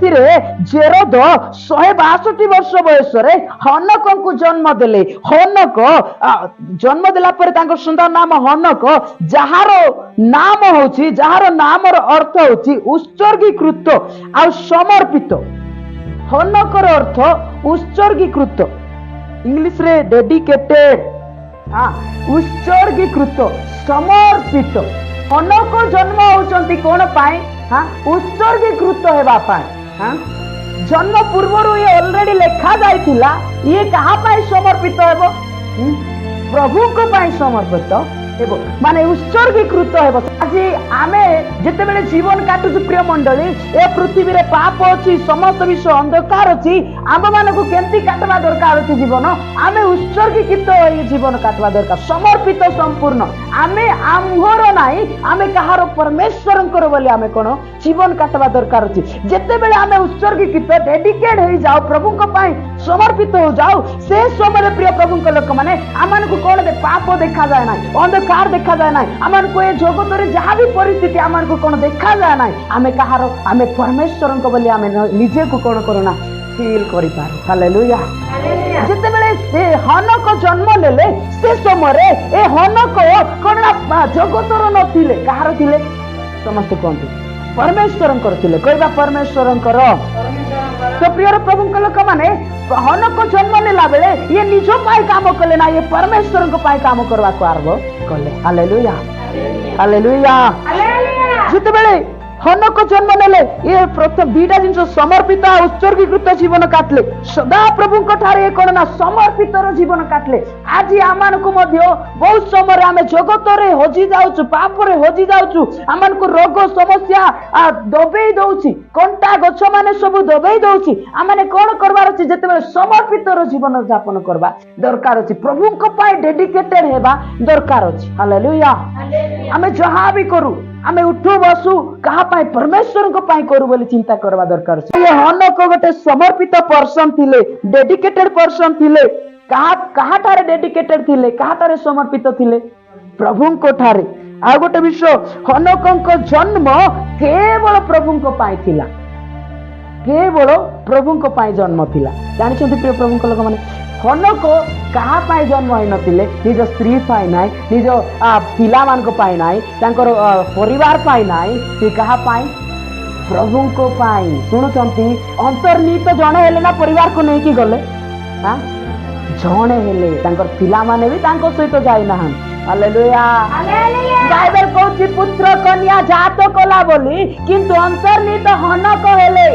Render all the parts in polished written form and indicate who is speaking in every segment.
Speaker 1: जेरोद 162 वर्ष बयस हनक को जन्म देले। हनक जन्म देला पर तांको सुंदर नाम हनक, जार नाम होची, जार नामर अर्थ होची उत्सर्गीकृत आ समर्पित। हनकर अर्थ उत्सर्गीकृत, इंग्लिश रे डेडिकेटेड, उत्सर्गीकृत समर्पित। हनक जन्म होचंती कोन पाए? उत्सर्गीकृत हेबा पाए। जन्म पूर्व ये ऑलरेडी लिखा जाइथिला, ये कहा पाए समर्पित हेबो? प्रभु को पाए समर्पित हेबो, माने उत्सर्गीकृत हेबो। आज आमे जेतेबेले जीवन काटुछु प्रिय मंडली, ए पृथ्वी रे पाप अछि, समस्त विश्व अंधकार अछि, आम मानकु केंती काटवा दरकार अछि जीवन? आमे उत्सर्गीकृत होई जीवन काटवा दरकार, समर्पित संपूर्ण। आमे आम्हर नाही, आमे कहारो परमेश्वरंकर बोली आमे कोन जीवन काटवा दरकार अछि। जेतेबेले आमे उत्सर्गीकृत डेडिकेट होई जाओ, प्रभु को पाए समर्पित हो जाओ, से समय प्रिय प्रभु को लोक माने आमन को कोन दे पाप देखा जाय ना, अंधकार देखा जाय ना, आमन को ए जगत रे जहाँ भी परिस्थिति आमन को कोन देखा जाय ना, आमे कहारो आमे परमेश्वर को बोली आमे निजे को कोन करूना फील करि पारू। हालेलुया। जेते बेले से हनक जन्म लेले, से समय रे ए हनक कोन जगतर नथिले, कहारो थिले? समस्त कोंती परमेश्वरंकर थिले। कहबा परमेश्वरंकर। तो प्रिय प्रभु को लोक माने हनक जन्म नेला बेले ये निज पाई काम कले ना, ये परमेश्वर को पाई काम करवा को आरंभ कले। Hallelujah, hallelujah. जिते बेले हनक जन्म नेले, ये प्रथम दुईटा जिनिस समर्पित उत्सर्गीकृत जीवन काटले, सदा प्रभु को ठारे कोन ना समर्पित जीवन काटले। आज आमान को मध्य बहुत समय आमे जगत रे हजी जाउछु, पाप रे हजी जाउछु, आमान को रोग समस्या दबेई दउछि, कंटा गछ माने सब दबेई दउछि। आमाने कोन करबार अछि? जेतेबेले समर्पित जीवन यापन करबा दरकार अछि, प्रभु को पाए डेडिकेटेड हेबा दरकार अछि। हालेलुया। आमे जहां भी करू, आमे उठू बसू कहा पाए? परमेश्वर को पाए करू बोली चिंता करबा दरकार अछि। ये हनक गोटे समर्पित पर्सन थिले, डेडिकेटेड पर्सन थिले। कहा ठारे डेडिकेटेड थिले, कहा ठारे समर्पित थिले? प्रभु को ठारे। आ गोटे विषय, हनक जन्म केवल प्रभु को पाए थिला, केवल प्रभु को पाए जन्म थिला। जानिछन्ति प्रिय प्रभु को लोक माने हनक कहा पाए जन्म होई नथिले? निज स्त्री पाए नाई, निज पिला मान को पाए नाई, तांकर परिवार पाए नाई, से कहा पाए? प्रभु को पाए। सुनुछन्ति अंतर्निहित जणे हेले ना परिवार को नहीं कि गले, जणे हेले तांकर पिला माने भी तांको सहित जाई नाहन। हालेलुया। बाइबल कहूची पुत्र कन्या जात कला बोली, किंतु अंतर्निहित हनक हेले।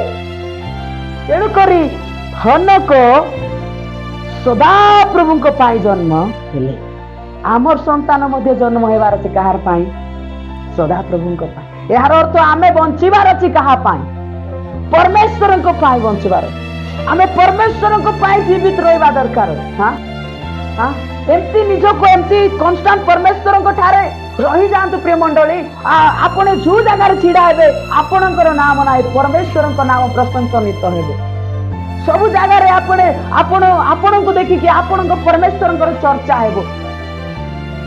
Speaker 1: तेणु करी हनक सदा प्रभु को पाई जन्म हेले। आमर संतान मध्य जन्म हेबार अछि कहार पाई? सदा प्रभु को पाई। यार अर्थ आमे बंचिबार अछि कहा पाई? परमेश्वर को पाई बंचिबार। आमे परमेश्वर को पाई जीवित रहबा दरकार। एमती निज को एमती कांस्टेंट परमेश्वर को ठारे रही जांतु प्रिय मंडली। आपने जो जगह छिड़ा हेबे आपनकर नाम नाइ, परमेश्वर को नाम प्रशंसित हेबे। सब जगह रे आपण को देखि कि आपण को परमेश्वर को चर्चा हेबो,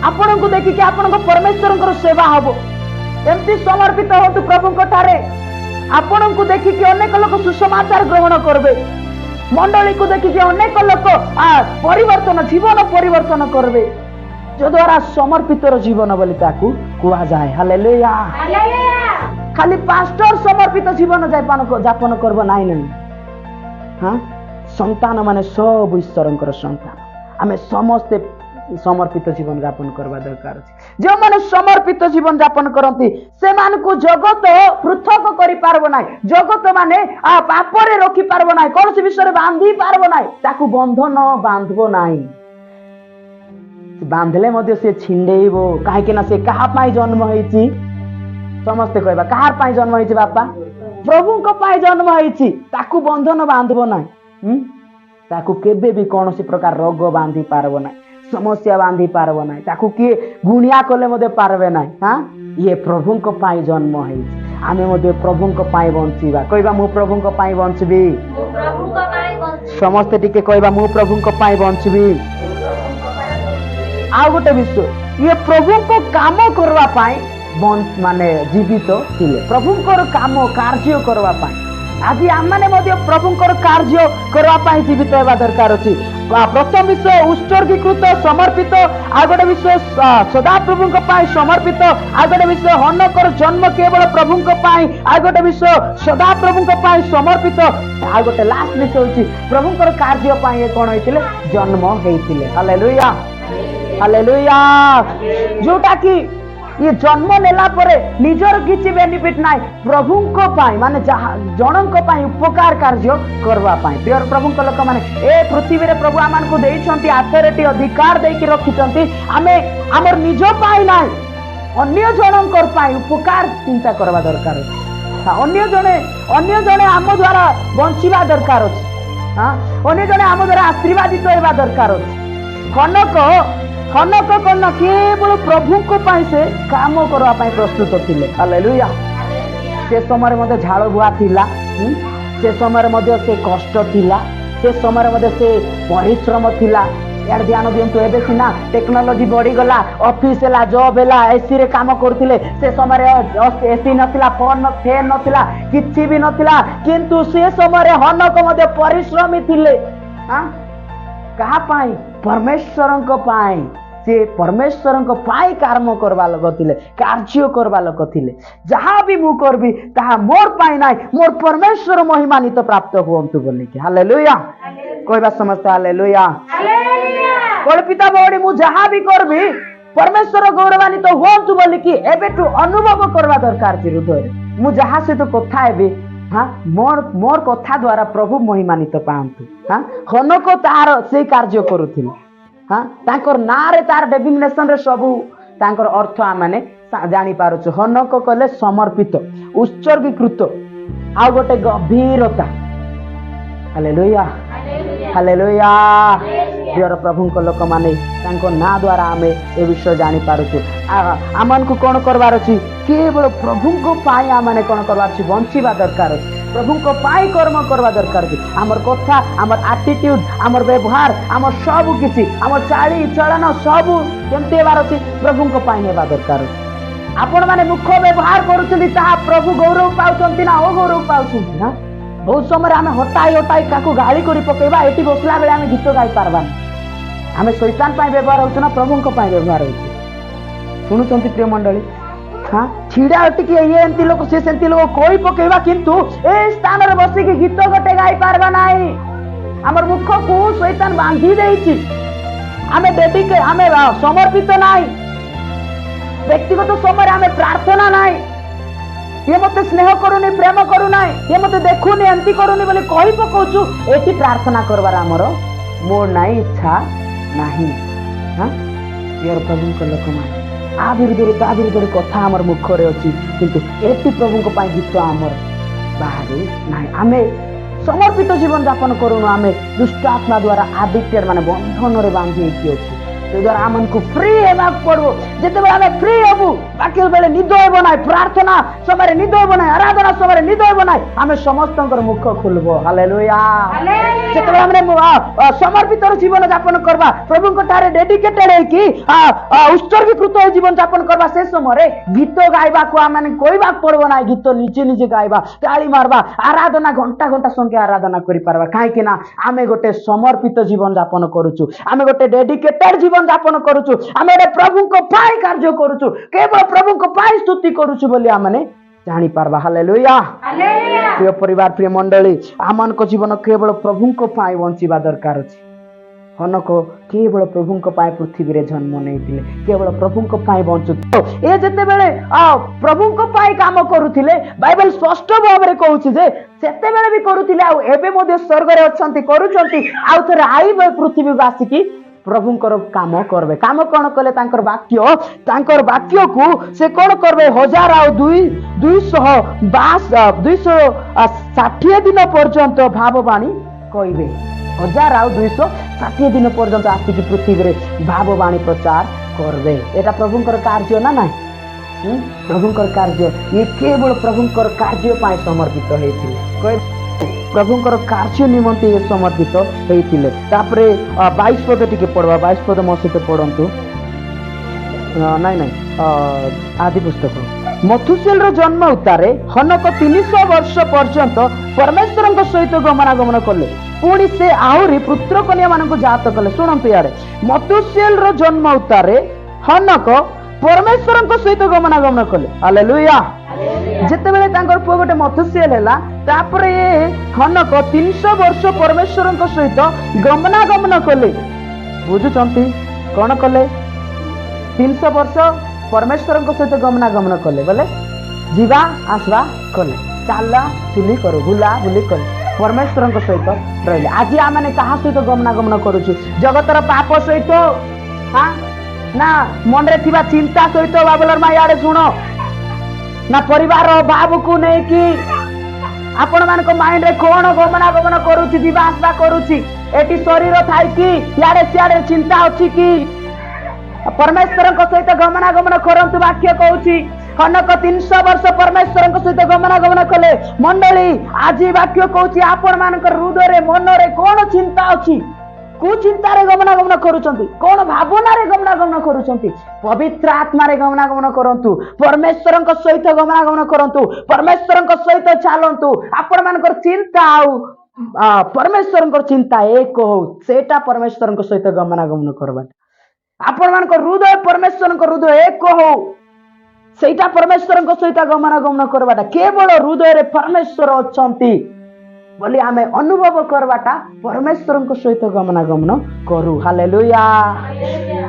Speaker 1: आपण को देखि कि आपण को परमेश्वर को सेवा हेबो। एमती समर्पित होतु प्रभु को ठारे। आपण को देखि कि अनेक लोक सुसमाचार ग्रहण करबे, मंडली को देखि कि अनेक लोक परिवर्तन जीवन परिवर्तन करबे, जो द्वारा समर्पित जीवन बोली ताकू कुआ जाए। हालेलुया। खाली पास्टर समर्पित जीवन जापन करबो नाइ नहीं। संतान माने सब ईश्वरंकर संतान, आमे समस्ते समर्पित जीवन यापन करबा दरकार अछि। जो माने समर्पित जीवन यापन करंती से मान को जगत पृथक करि पारबो नाइ। जगत माने पाप रे रखि पारबो नाइ, कोन से विषय रे बांधी पारबो नाइ, ताकू बंधन बांधबो नाइ। बांधले मध्य से छिंडेइबो, काहे के ना से कहा पाई जन्म होईची? समस्ते कहबा कहार पाई जन्म होईची? बापा प्रभु को पाई जन्म होईची। ताकू बंधन बांधबो नाइ, ताकू केबे भी कोनोसी प्रकार रोग बांधी पारबो नाइ, समस्या बांधी पारबो नाइ, ताकू किए गुणिया कले मधे पारबे नाइ। ये प्रभु को पाई जन्म होईची। आमे मधे प्रभु को पाई बंचिबा। कहबा मु प्रभु को पाई बंचबी। समस्ते टिके कहबा मु प्रभु को पाई बंचबी। आ गोटे विषय, ये प्रभु को काम करवा पाई माने जीवित थिले, प्रभु को काम कार्य करवा पाई आज आम मैंने प्रभुंकर कार्य करने जीवित होगा दरकार अच्छी। प्रथम विषय उत्सर्गीकृत समर्पित, आ गए विषय सदा प्रभु समर्पित, आ गए विषय हनकर जन्म केवल प्रभु, आ गए विषय सदा प्रभु समर्पित, आ गए लास्ट विषय हूँ प्रभुंकर कार्य कौन होते जन्म होते। Hallelujah hallelujah. जोटा कि ये जन्म नेला परे निजर किसी बेनिफिट ना प्रभु माने जनक उपकार कार्य करवाई। प्रिय प्रभु लोक मैंने ए पृथ्वी रे प्रभु आम को अथॉरिटी अधिकार देकी रखिंट आम आमर निज ना अन्य जनक उपकार चिंता करवा दरकार अच्छे। अन्य जने आम द्वारा बंचिबा दरकार अच्छे। हाँ अन्य जने आम द्वारा आशीर्वादित होगा दरकार अच्छे। खनक कर्ण केवल प्रभु को से काम करने प्रस्तुत थिले। हालेलुया। से समय मध्य झाड़ बुआ थिला, से समय मध्य से कष्ट थिला, से समय मध्य से परिश्रम थिला। यार ध्यान दिंतु एबे सिना टेक्नोलॉजी बढ़ी गला, ऑफिस है जॉब है एसी रे काम करथिले, से समय एसी नथिला, फोन फैन नथिला, किछि भी नथिला, किंतु से समय हनक मध्य परिश्रमी थिले। हां कहा पाई परमेश्वर पाई, से परमेश्वर काम करवा लोक थिले, कार्य करवा लोक थिले। जहाँ भी मु करबी ताहा मोर पाई नाई, मोर परमेश्वर महिमानित प्राप्त हुंतु बोली कि। हालेलुया कहबा समस्त। हालेलुया पिता बड़ी मु जहाँ भी करबी परमेश्वर गौरवान्वित हुंतु बोली कि एबेटू अनुभव करवा दरकार छी। हृदय मु जहाँ से तो कथा हेबी, हाँ मोर कथा द्वारा प्रभु महिमानित पांतु। हाँ हनक तार से कार्य करुथिले। हाँ तांकर ना रे तार डेफिनेशन रे सबू तांकर अर्थ आमने जानी पारुछु। हनक कले समर्पित, उत्सर्गीकृत, आ गोटे गभीरता। Hallelujah hallelujah. प्रिय प्रभु लोक माने तांको ना द्वारा आमे ए विषय जानी पारुछु। आमन को कोन करबार अछि केवल प्रभु को पाई आमने कोन करबार अछि बंचिबा दरकार अछि। प्रभु को पाई कर्म करवा दरकार अछि। हमर कथा, हमर एटीट्यूड, हमर व्यवहार, हमर सब किछि, हमर चाली चलन सब केमते हेबार अछि प्रभु को पाई हेबा दरकार अछि। आपण माने मुख्य व्यवहार करूछन्ती ता प्रभु गौरव पाउछन्ती ना ओ गौरव पाउछन्ती ना। बहुत समय आम हटाई काकू गाड़ी कर पकेबा, एटी बसला बेले आम गीत गाई पारबा। आम शैतान पाई व्यवहार होछु ना प्रभु पाई व्यवहार होछु। शुणुचंती प्रिय मंडली। हाँ छिड़ा अटिकी ये एंती लोक से सेंती लोक कोई पकेबा, किंतु ए स्थान रे बसी के गीत गोटे गाई पारबा नाही। हमर मुख को शैतान बांधी देछि। आमे डेडिकेट, आमे समर्पित नाही। व्यक्तिगत समय आमे प्रार्थना नाही। ये मते स्नेह करूनी, प्रेम करूना, ये मते देखुनी, एंती करूनी बोले कहि पकोछु। एटी प्रार्थना करबार हमर मोर नाही, इच्छा नाही। हां यार प्रभु को लोक मान आ विरुद्ध कथा हमर मुख रे अछि, किंतु एटी प्रभु को पाई गीत हमर बाहर नाही। आमे समर्पित जीवन यापन करूनु। आमे दुष्ट आत्मा द्वारा एडिक्टेड माने बंधन रे बांधी के अछि। तो द्वारा आमन को फ्री हेबा पड़ो। जेते बेले आमे फ्री हेबु, बाकी बेले निद हेबो नाही। प्रार्थना समय निद हेबो नाही, आराधना समय निद हेबो नाही। आमे समस्तंकर मुख खुलबो। हालेलुया जेते बेले हमने समर्पित जीवन यापन करबा, प्रभु को तारे डेडिकेटेड है कि उत्सर्गीकृत जीवन यापन करबा, से समय गीत गाइबा को आमने कहबा पड़बो नाही। गीत निजे निजे गाइबा, ताली मारबा, आराधना घंटा घंटा संख्या आराधना करि पारबा। काहे कि ना आमे गोटे समर्पित जीवन यापन करूछु, आमे गोटे डेडिकेटेड जीवन यापन करूछु, आमे प्रभु को पाई कार्य करूछु, केवल प्रभु को पाई स्तुति करूछु बोली आमने जानी पारबा। हालेलुया प्रिय परिवार, प्रिय मंडली, आमन को जीवन केवल प्रभु को पाई बंचिबा दरकार अछि। हनक केवल प्रभु को पाई पृथ्वी रे जन्म नैथिले, केवल प्रभु को पाई बंचुतो। ए जते बेले प्रभु को पाई काम करूथिले, बाइबल स्पष्ट भाव रे कहूछि जे सेते बेले भी करूथिले, आ एबे मध्ये स्वर्ग रे अछंती करूछंती, आ थरे आइबे पृथ्वी को आसीकी प्रभुंकर काम करबे। काम कौन कले? तांकर वाक्य को से कौन करबे? 1260 दिन पर्यंत भाववाणी कहबे। 1260 दिन पर्यंत आसिक पृथ्वी रे भाववाणी प्रचार करबे। एटा प्रभुंकर कार्य ना नाही? प्रभुंकर कार्य, ये केवल प्रभुंकर कार्य पाए समर्पित हेतिले। प्रभुंकर कार्य निमंते ये समर्पित हेतिले। तापरे 22 पद टिके पढ़वा। 22 पद मो सहित पढ़ंतु। नहीं आदि पुस्तक मथुसेल जन्म उतारे हनक 300 वर्ष पर्यंत परमेश्वर सहित गमनागमन कले पुणी से आहरी पुत्र कन्या मान जात कले शुणु इे मथुसेल जन्म उतारे हनक परमेश्वर सहित गमनागमन कले हालेलुया जिते बेले पुओ गोटे मथुसेल है हनक 300 वर्ष परमेश्वर सहित गमनागमन कले बुझुंट कौन कले 300 वर्ष परमेश्वर सहित गमनागमन कले बोले जीवा आसवा कले चला चुली करो बुला बुली कले परमेश्वर सहित रही आज आम क्या सहित गमनागमन करुचु जगतर पाप सहित हाँ ना मन रे थिबा चिंता सहित बाबुलर माँ याडे शुण ना परिवार भाव को नहीं कि आपण मान माइंड रे कौन गमनागमन करुची जीवा आसवा करुची एटी शरीर थाई कि याडे सियाडे चिंता अच्छी कि परमेश्वर सहित गमनागमन करंतु वाक्य कहूची हनक 300 वर्ष परमेश्वर सहित गमनागमन कले मंडली आज वाक्य कहूची आपण मान हृदय रे मन रे कौन चिंता अच्छी कु चिंता रे गमनागमन करूचंती कौन भावना रे गमनागमन करूचंती पवित्र आत्मा रे गमनागमन करंतु परमेश्वर सहित गमनागमन करंतु परमेश्वर सहित चलंतु आपण मान चिंता आउ परमेश्वर चिंता एक हो सेटा परमेश्वर सहित गमनागमन करबा आपण मान हृदय परमेश्वर हृदय एक हो सेटा परमेश्वर सहित गमनागमन करवाटा केवल हृदय रे परमेश्वर अछंती बोली आमे अनुभव करवाटा परमेश्वर सहित गमनागमन करू हालेलुया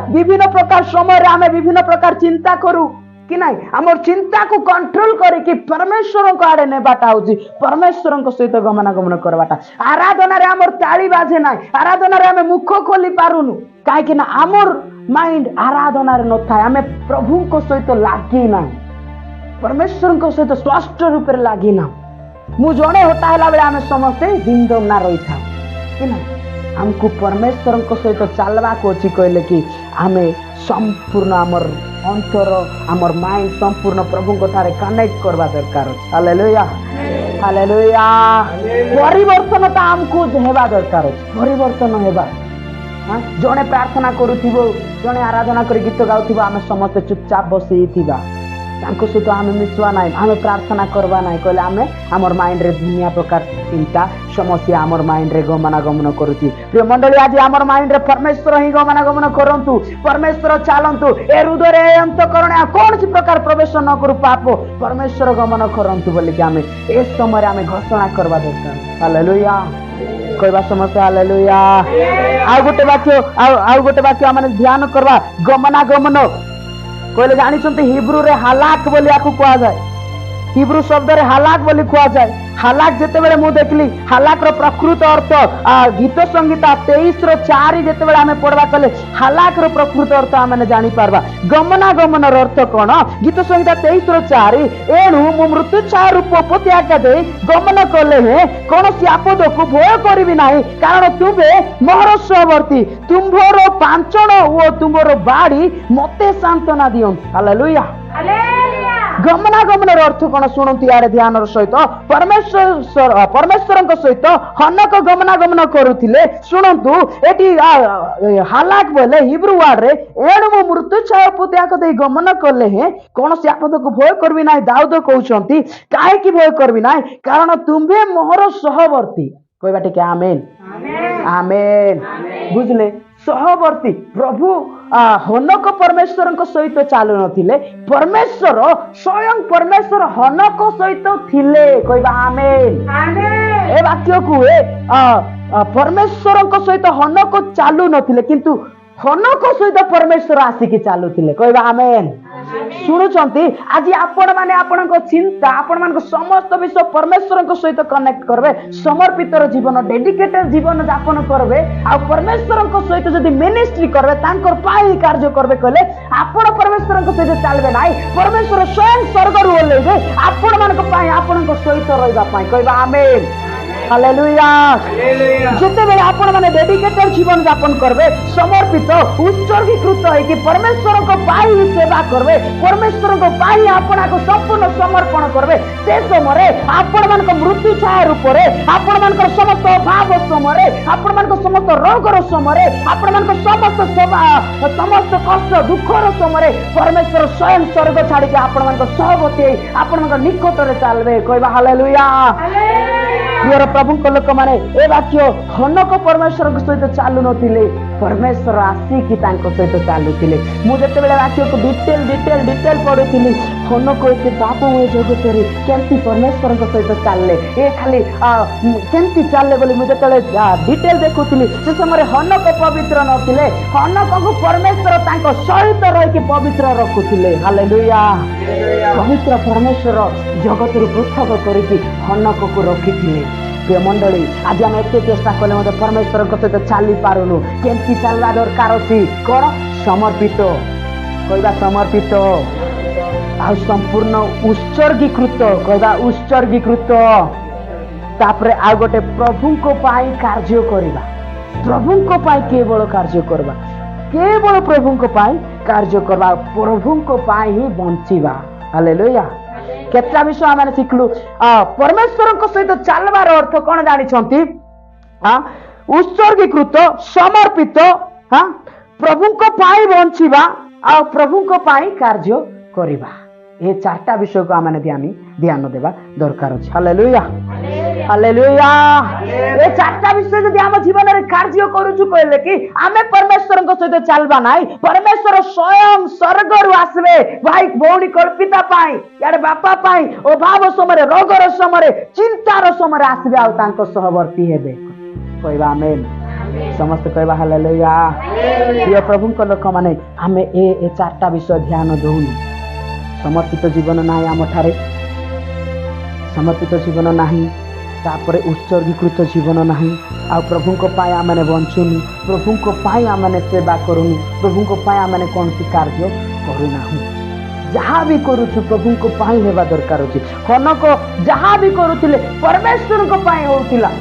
Speaker 1: विभिन्न प्रकार समय रे आमे विभिन्न प्रकार चिंता करू कि नहीं हमर चिंता को कंट्रोल करे कि परमेश्वर को आड़े नेबाटा होची परमेश्वर सहित गमनागमन करवाटा आराधना रे हमर ताली बाजे नाही आराधना रे आमे मुख खोली पारुनु काहे कि ना हमर माइंड आराधना रे न थाए आमे प्रभु को सहित लागी ना परमेश्वर को सहित स्पष्ट रूप रे लागी ना मु जणे होता हला बेले आमे समस्ते दिनदम ना रही था कि ना हमको परमेश्वर को सहित चलवा को अछि कहले कि आमे संपूर्ण हमर अंतर हमर माइंड संपूर्ण प्रभु को थारे कनेक्ट करबा दरकार अछि हालेलुया हालेलुया परिवर्तन त हमको हेबा दरकार अछि परिवर्तन हेबा हां जणे प्रार्थना करूथिबो जणे आराधना करी गीत गाउथिबो आमे समस्त चुपचाप बसी थिबा तांको सहित आमे मिसवा नाही आमे प्रार्थना करबा नाही कहले आमे हमर माइंड रे दुनिया प्रकार चिंता समस्या हमर माइंड रे गमनागमन करूची प्रिय मंडली आज हमर माइंड रे परमेश्वर ही गमनागमन करंतु परमेश्वर चालंतु ए हृदय रे अंतःकरण आ कोन सी प्रकार प्रवेश न करू पाप परमेश्वर गमन करंतु बोली कि आमे ए समय रे आमे घोषणा करबा दरकार हालेलुया कहबा समस्या हालेलुया आ गोटे वाक्य माने ध्यान करबा गमनागमन कहले जानी हिब्रू रे हालाक बोली आपको कहा जाए हिब्रू शब्द रे हालाक बोली कहा जाए हालाक जिते बेले मु देखली हालाक रो प्रकृत अर्थ गीत संगीता 23:4 जिते बेले आमे पढ़वा कले हालाक रो प्रकृत अर्थ आमे जानी पारबा गमनागमन रो अर्थ कोन गीत संगीता 23:4 एणु मु मृत्यु छाया रूप उपत्याग दे गमन कले हे कोनोसी आपद को भय करबी नाही कारण तुबे मोहर सहवर्ती तुम्भरो पांचण ओ तुमरो बाड़ी मते सांत्वना दियन हालेलुया गमनागमन अर्थ कौन शुणु यार ध्यान सहित परमेश्वर सहित हनक गमनागमन करुले शुणु एटी हालाक बोले हिब्रू वार्ड रे एणु मु मृत्यु छाया उपत्याग दे गमन कले हे कौन से आपद को भय करबी नाही दाऊद कहउछंती काहे कि भय करबी नाही कारण तुम्हे मोहर सहवर्ती कहबा टिके आमेन आमेन बुझले सहवर्ती प्रभु हनक परमेश्वर सहित चालू नथिले परमेश्वर स्वयं परमेश्वर हनक सहित थिले कहबा आमेन ए वाक्य को परमेश्वर सहित हनक चालू नथिले किंतु हनक सहित परमेश्वर आसिकी चालू थिले कहबा आमेन शुणुचंती आज आपण माने आपण चिंता आपण मान समस्त विषय परमेश्वर सहित कनेक्ट करबे समर्पित जीवन डेडिकेटेड जीवन यापन करबे आ परमेश्वर सहित जदि मिनिस्ट्री करबे तांकर पाई कार्य करबे कहले आपण परमेश्वर सहित चलबे नाही परमेश्वर स्वयं स्वर्ग रु ओलेबे आपण मान पाई आपण सहित रहबा पाई कहबा आमेन हालेलुया जिते बेले आपण माने डेडिकेटेड जीवन यापन करबे समर्पित उत्सर्गीकृत है कि परमेश्वर को पाई सेवा करबे परमेश्वर को पाई आपण को संपूर्ण समर्पण करबे से समय आपण मान को मृत्यु छाया रूप रे आपण मान को समस्त अभाव समय आपण मान को समस्त समस्त रोगर समय आपण समस्त कष्ट दुखर समय परमेश्वर स्वयं स्वर्ग छाड़ी आपण सहमति आपण निकट चलवे कहवा हालेलुया। प्रिय प्रभु लोक मैंने ए वाक्य हनक परमेश्वर सहित चालू नथिले परमेश्वर आसिकी सहित चलुले। मुझे वाक्य को डिटेल पढ़ी हनक एत पापमय जगत केमती परमेश्वर सहित चलले ये खाली केमती चलले बोली मुझे डिटेल देखुली से समय हनक पवित्र नथिले हनक को परमेश्वर सहित रही पवित्र रखुले। हालेलुया। पवित्र परमेश्वर जगत पृथक करके हनक को रखी। प्रिय मंडली आज आम एत चेष्टा कले परमेश्वर सहित चली पारुनु केमती चलवा दरकार अच्छी कौन समर्पित कहवा समर्पित आ संपूर्ण उत्सर्गीकृत कहवा उत्सर्गीकृत तापरे आ गोटे प्रभु को पाई कार्य करवा प्रभु को पाई केवल कार्य करवा केवल प्रभु को पाई कार्य करवा प्रभु को पाई ही बंचीवा। हालेलुया। केतटा विषय आम शिखलु परमेश्वर सहित चलवार अर्थ कौन जानी उत्सर्गीकृत समर्पित प्रभु को पाई बंचीवा आ प्रभु को पाई कार्य करवा ये चारटा विषय को आम ध्यान देवा दरकार अछि। Hallelujah hallelujah. ये चारटा विषय जदि आम जीवन में कार्य करूछु कहले कि आमे परमेश्वर सहित चलबा नाई परमेश्वर स्वयं स्वर्ग रु आसबे भाई भौणी कल्पिता पाई यार बापा पाई अभाव समय रोगर समय चिंतार समय आसबे आ तांको सहवर्ती हेबे कहबा आमेन समस्त कहबा हालेलुया। प्रिय प्रभु को लोक माने आमे ए चारटा विषय ध्यान दउनु समर्पित जीवन ना आम ठारे समर्पित जीवन नाही तापरे उत्सर्गीकृत जीवन नाही आ प्रभु को पाए आमने बंचुनु प्रभु को पाए आमने सेवा करूनु प्रभु को पाए आमने कौन सी कार्य करूना जहाँ भी करूछु प्रभु को पाई हेबा दरकार अछि। हनक जहाँ भी करूथिले परमेश्वर को पाई होउथिला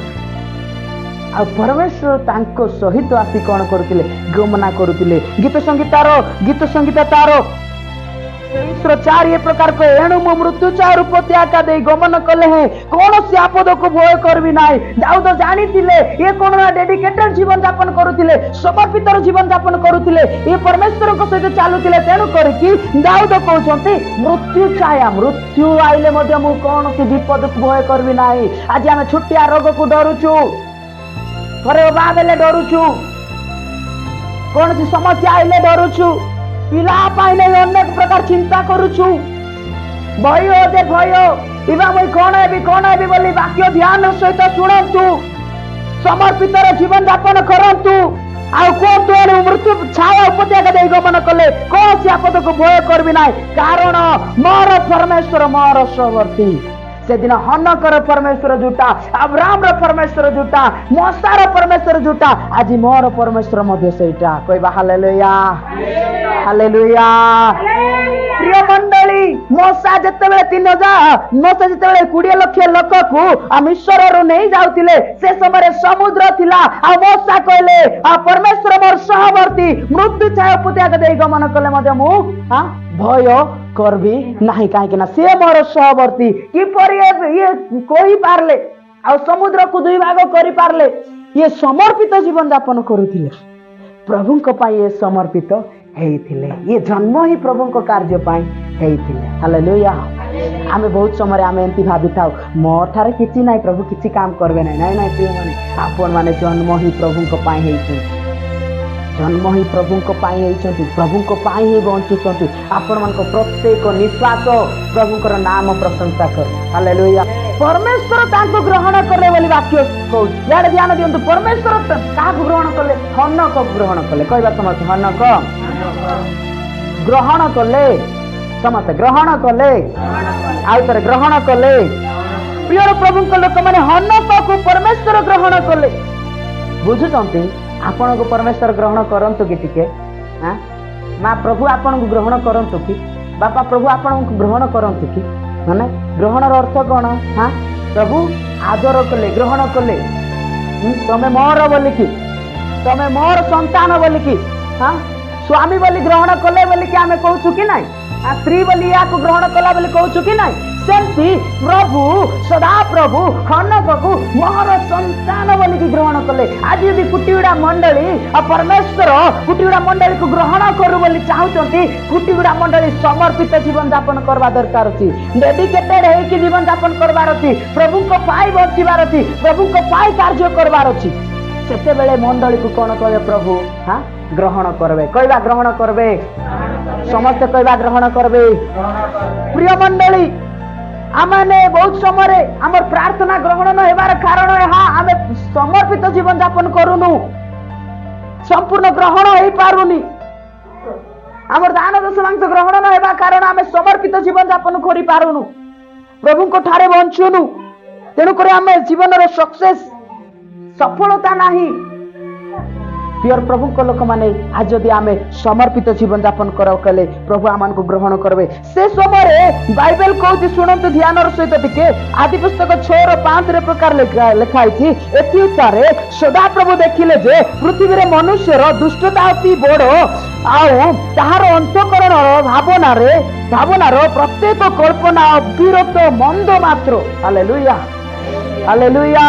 Speaker 1: आ परमेश्वर तांको सहित आसी कौन करुथिले गमना करुथिले गीत संगीता तारो 4 ये प्रकार को एणु मो मृत्यु चार उपत्याका दे गमन कले हैं कौन से आपद को भय करबी नाई। दाऊद जानी थिले ये कौन डेडिकेटेड जीवन यापन करुथिले समर्पित जीवन यापन करुथिले ये परमेश्वर को सहित चालुथिले तेणु करके दाऊद कहउछंती मृत्यु आइले मध्ये मु कौन से विपद को भय करबी नाई। आज आमे छुट्टिया रोग को डरुछु घरे बाबेले डरुछु कौन सी समस्या आइले डरुछु पिला पाइले अनेक प्रकार चिंता करुछु भय जे भय इबा मुई कौन हेबी बोली वाक्य ध्यान सहित शुणंतु समर्पित जीवन यापन करंतु आ कहतु मृत्यु छाया उपत्याका दे गमन कले कौन सी आपद को भय करबी नाई कारण मोर परमेश्वर मोर सहवर्ती। से दिन हनकर परमेश्वर जुटा अब्राहम रो परमेश्वर जुटा मोसार परमेश्वर जुटा आज मोर परमेश्वर मध्य सेटा कहबा हालेलुया हालेलुया। प्रिय मंडली मोसा जतेबेले 3000 मोसा जतेबेले 20 लाख लोक को मिस्र रो नहीं जाउतिले से समय समुद्र थिला आ मोसा कहले आ परमेश्वर मोर सहवर्ती मृत्यु छाया उपत्याका दे गमन कले मध्ये मु भय करबी नहीं कहीं से मोर सहवर्ती किपर ये कही पारले आ समुद्र को 2 भाग करि पारले ये समर्पित जीवन यापन करुथिले प्रभु को पाई ये समर्पित हेइथिले ये जन्म ही प्रभु को कार्य पाई हेइथिले। हालेलुया। आमे बहुत समय आमे एंती भाबी थाउ मोर थारे किछि नाही प्रभु किछि काम करबे नाही प्रिय माने आपन माने जन्म ही प्रभु को पाई हेइछु जन्म ही प्रभु को पाई हेइछंती प्रभु को पाई ही बंचुछंती आपण मान को प्रत्येक निश्वास प्रभु को नाम प्रशंसा कर। हालेलुया। परमेश्वर ताको ग्रहण करले बोली वाक्य कहू यार ध्यान दियंतु परमेश्वर काको ग्रहण करले हनक ग्रहण करले कहबा समस्त हनक ग्रहण करले समस्त ग्रहण करले आउतर ग्रहण करले। प्रिय प्रभु को लोक माने हनक को परमेश्वर ग्रहण करले बुझुछंती आपण को परमेश्वर ग्रहण करंतु कि टिके मां प्रभु आपण को ग्रहण करंतु कि बापा प्रभु आपण को ग्रहण करंतु कि माने ग्रहण अर्थ कौन प्रभु आदर कले ग्रहण कले तमे मोर बोलिकी तमे मोर संतान बोलिकी स्वामी बोली ग्रहण कले बोलिकी आमे कहूछु कि नाही स्त्री बोली या को ग्रहण कला बोली कहूछु कि नाही सेमती प्रभु सदा प्रभु हनक को मोर संतान बोलिकी ग्रहण कले आज यदि कुटीगुड़ा मंडली परमेश्वर कुटीगुड़ा मंडली को ग्रहण करू बोली चाहूचंती कुटीगुड़ा मंडली समर्पित जीवन यापन करवा दरकार अछि डेडिकेटेड है कि जीवन यापन करवार अछि प्रभु को पाई बचिबार अछि प्रभु को पाई कार्य करवार अछि सेते बेले मंडली को कोन कहबे प्रभु हां ग्रहण करबे कहबा ग्रहण करबे समस्त कहबा ग्रहण करबे प्रिय मंडली आमने बहुत समय आमर प्रार्थना ग्रहण न हेबार कारण आमे समर्पित जीवन यापन करूनु संपूर्ण ग्रहण हो पारुनी आमर दान दशमांश ग्रहण न हेबा कारण आमे समर्पित जीवन यापन करि पारुनु प्रभु को ठारे बंचुनु तेणु करे आमे जीवन रे सक्सेस सफलता नाही प्रिय प्रभु को लोक माने आज जदि आमे समर्पित जीवन यापन कर कले प्रभु आमान को ग्रहण करबे से समय बाइबल कहूची सुनंतु ध्यान सहित टिके आदि पुस्तक 6:5 रे प्रकार लिखाई थी एथि उत्तरे सदा प्रभु देखिले जे पृथ्वी रे मनुष्यर दुष्टता अति बड़ आउ ताहार अंतःकरण भावनार प्रत्येक कल्पना अविरत मंद मात्र हालेलुया हालेलुया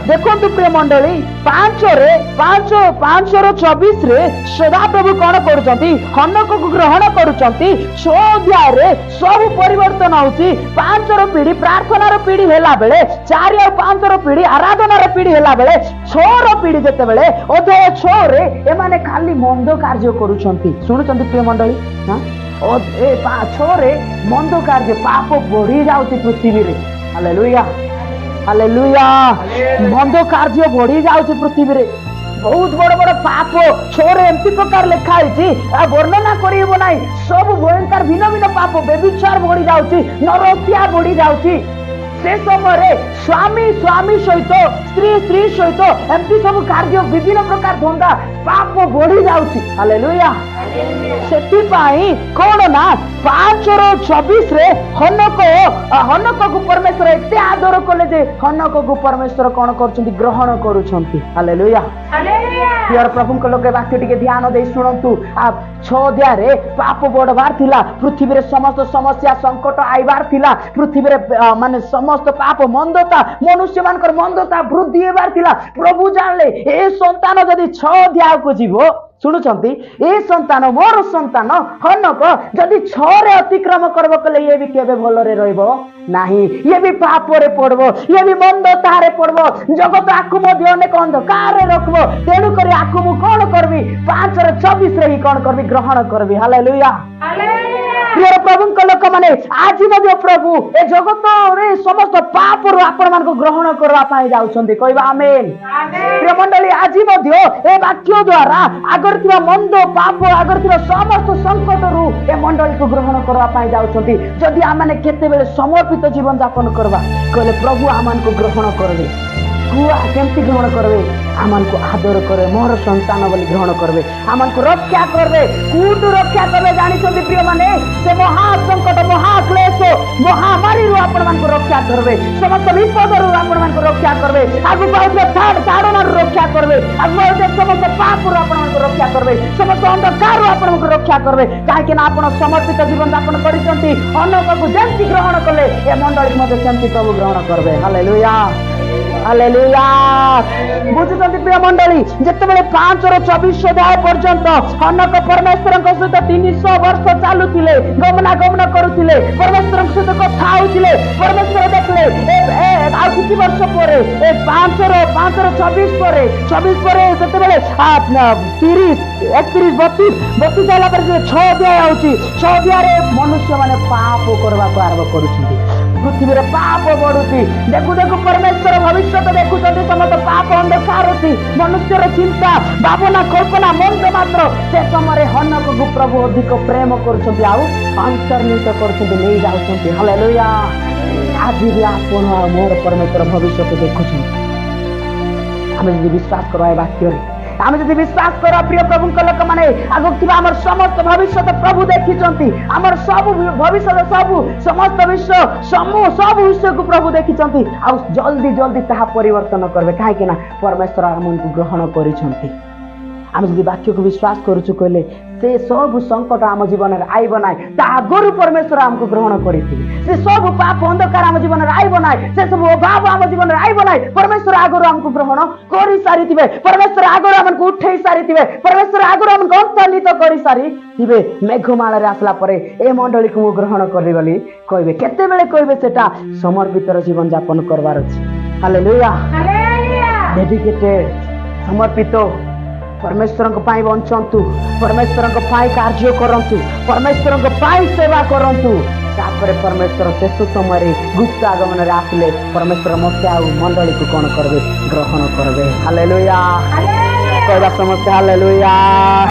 Speaker 1: देखो प्रिय मंडली 5:24 रे सदा प्रभु कौन करुचंती हनक को ग्रहण करुचंती 6 अध्याय रे सब परिवर्तन होची 5 रो पीढ़ी प्रार्थना रो पीढ़ी हेला बेले 4 और 5 रो पीढ़ी आराधना रो पीढ़ी हेला बेले 6 रो पीढ़ी जेते बेले अध्याय 6 रे ए माने खाली मंद कार्य करुचंती सुनुचंती प्रिय मंडली हां ए 6 रे मंद कार्य पाप बढ़ी जाउची पृथ्वी रे हालेलुया हालेलुया मंद कार्य बढ़ी जाउची पृथ्वी रे बहुत बड़ बड़ पाप छोरे एमती प्रकार लिखा है वर्णना करिबो नाही सब भयंकर भिन्न भिन्न पाप व्यभिचार बढ़ी जाउची नरहत्या बढ़ी जाउची से समय स्वामी स्वामी सहित स्त्री स्त्री सहित एमती सब कार्य विभिन्न प्रकार धंदा पाप बढ़ी जाउची हालेलुया सेति पाई कोन ना 5:24 रे हनक को परमेश्वर एते आदर कले जे हनक को परमेश्वर कोन करछंती ग्रहण करूछंती हालेलुया प्रिय प्रभु को लोग वाक्य टिके ध्यान दे सुनंतु आप 6 अध्याय रे पाप बढ़बार थिला पृथ्वी रे समस्त समस्या संकट आइबार थिला पृथ्वी रे माने समस्त पाप मंदता मनुष्य मानकर मंदता वृद्धि हेबार थिला प्रभु जानले ए संतान जदी 6 अध्याय को जीवो शुणुचंती ए संतान मोर संतान हनक जदि 6 रे अतिक्रम करबो कले ये भी केबे भलो रे रहइबो नाही ये भी पाप रे पड़बो ये भी मंदता रे पड़बो जगत आकु मध्ये अनेक अंधकार रे रखबो तेणु करी आकु मु कोन करबी 5:24 रे ही कोन करबी ग्रहण करबी हालेलुया प्रिय प्रभु को लोक माने आज मध्ये प्रभु ए जगत रे समस्त पाप रो आपण मान को ग्रहण करबा पाई जाउछंती कहबा आमेन प्रिय मंडली आज मध्ये ए वाक्य द्वारा आगर थिबा मंद पाप आगर थिबा समस्त संकट रु ए मंडली को ग्रहण करबा पाई जाउछंती जदि आमाने केते बेले समर्पित जीवन यापन करबा कहले प्रभु आमान को ग्रहण करबे कुआ केमती ग्रहण करबे आमान को आदर करे मोर संतान बोली ग्रहण करबे आमान को रक्षा करबे कूटु रक्षा करबे जानि छथि प्रिय माने से महा संकट महा क्लेश महामारी रु आपण मान को रक्षा करबे समस्त विपद रु आपण मान को रक्षा करबे आगु पाउते ताड़ना रु रक्षा करबे आगु पाउते समस्त पाप रु आपण मान को रक्षा करबे समस्त अंधकार रु आपण मान को रक्षा करबे काहे कि ना आपण समर्पित जीवन यापन करिसंती अनक को जेंति ग्रहण कले ए मंडली मध्ये सेंति प्रभु ग्रहण करबे हालेलुया हालेलुया बुझुचंती प्रिय मंडली जते बेले 5:24 अध्याय पर्यंत हनक परमेश्वर को सहित 300 वर्ष चालुथिले गमनागमन करुथिले परमेश्वर सहित कथा होथिले परमेश्वर देखले ए आ किछि वर्ष परे ए 5:24 परे 24 परे जते बेले 30 31 32 जाला पर 6 अध्याय आउची 6 अध्याय रे मनुष्य माने पाप करबा को आरंभ करूछंती पृथ्वी रे पाप बढ़ुची देखु देखु परमेश्वर भविष्य देखु समस्त पाप अंधकार होती मनुष्य चिंता भावना कल्पना मंद मात्र से समय हनक को प्रभु अधिक प्रेम कर अंतर्निहित कर हालेलुया आज भी आपण मोर परमेश्वर भविष्य को देखुं आम विश्वास कर वाक्य आम जब विश्वास कर प्रिय प्रभु लोक मैंने आगे आमर समस्त भविष्य प्रभु देखी आमर सब भविष्य सब समस्त विश्व समूह सब विषय को प्रभु देखी आ जल्दी जल्दी ताहा परिवर्तन करबे कहीं परमेश्वर आम को ग्रहण कर वाक्य को विश्वास करुचु कहले से सब संकट आम जीवन में आइब ना आगु परमेश्वर आमको ग्रहण करते से सब पाप अंधकार आम जीवन में आइब ना से सब अभाव आम जीवन में आइब ना परमेश्वर आगु आमको ग्रहण कर सारी परमेश्वर आगु आमको उठे सारी परमेश्वर आगु आमको अंतर्नित कर सारी मेघमाल आसला ए मंडली को ग्रहण करी कहे केते बेले कहे सेटा समर्पित जीवन यापन करवार अछि हालेलुया डेडिकेटेड समर्पित परमेश्वर बंचतु परमेश्वर कार्य करंतु परमेश्वर सेवा करंतु तापर परमेश्वर शेष समय गुप्त आगमन आसिले परमेश्वर मते आ मंडली को कौन करबे ग्रहण करबे हालेलुया कहबा समस्त हालेलुया।